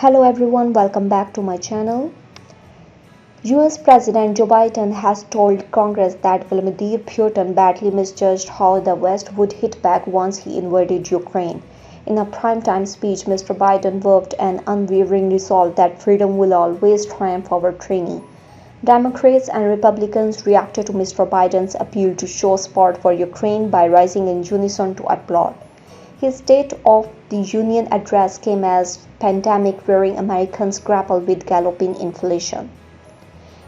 Hello everyone, welcome back to my channel. US President Joe Biden has told Congress that Vladimir Putin badly misjudged how the West would hit back once he invaded Ukraine. In a primetime speech, Mr. Biden vowed an unwavering resolve that freedom will always triumph over tyranny. Democrats and Republicans reacted to Mr. Biden's appeal to show support for Ukraine by rising in unison to applaud. His State of the Union address came as pandemic wherein Americans grapple with galloping inflation.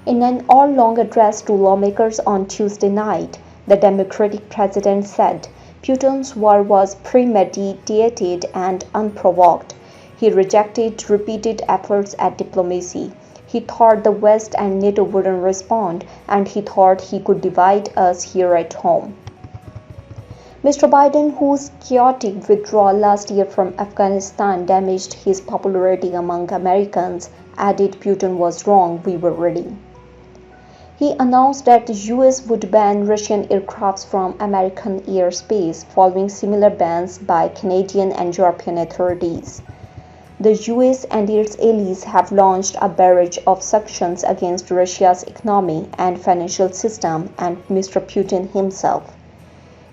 In an all-long address to lawmakers on Tuesday night, the Democratic president said Putin's war was premeditated and unprovoked. He rejected repeated efforts at diplomacy. He thought the West and NATO wouldn't respond, and he thought he could divide us here at home. Mr. Biden, whose chaotic withdrawal last year from Afghanistan damaged his popularity among Americans, added Putin was wrong, we were ready. He announced that the US would ban Russian aircrafts from American airspace, following similar bans by Canadian and European authorities. The US and its allies have launched a barrage of sanctions against Russia's economy and financial system and Mr. Putin himself.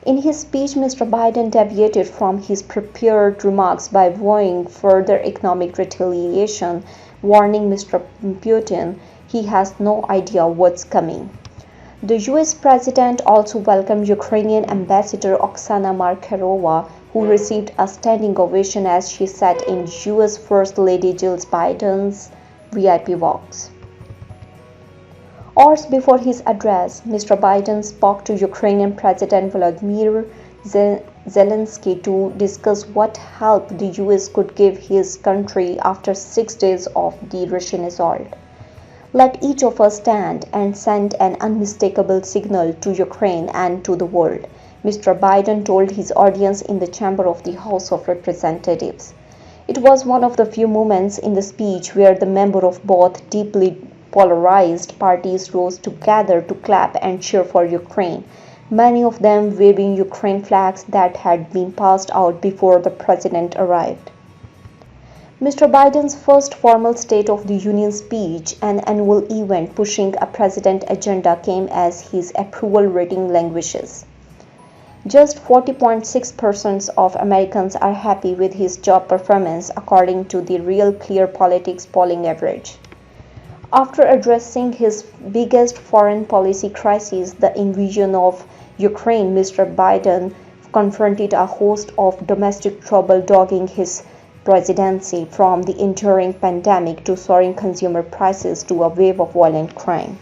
In his speech, Mr. Biden deviated from his prepared remarks by vowing further economic retaliation, warning Mr. Putin he has no idea what's coming. The US president also welcomed Ukrainian Ambassador Oksana Markarova, who received a standing ovation as she sat in US First Lady Jill Biden's VIP box. Hours before his address, Mr. Biden spoke to Ukrainian President Volodymyr Zelensky to discuss what help the US could give his country after 6 days of the Russian assault. Let each of us stand and send an unmistakable signal to Ukraine and to the world, Mr. Biden told his audience in the chamber of the House of Representatives. It was one of the few moments in the speech where the members of both deeply polarized parties rose together to clap and cheer for Ukraine, many of them waving Ukraine flags that had been passed out before the president arrived. Mr. Biden's first formal State of the Union speech, an annual event pushing a president agenda, came as his approval rating languishes. Just 40.6% of Americans are happy with his job performance, according to the Real Clear Politics polling average. After addressing his biggest foreign policy crisis, the invasion of Ukraine, Mr. Biden confronted a host of domestic trouble dogging his presidency, from the enduring pandemic to soaring consumer prices to a wave of violent crime.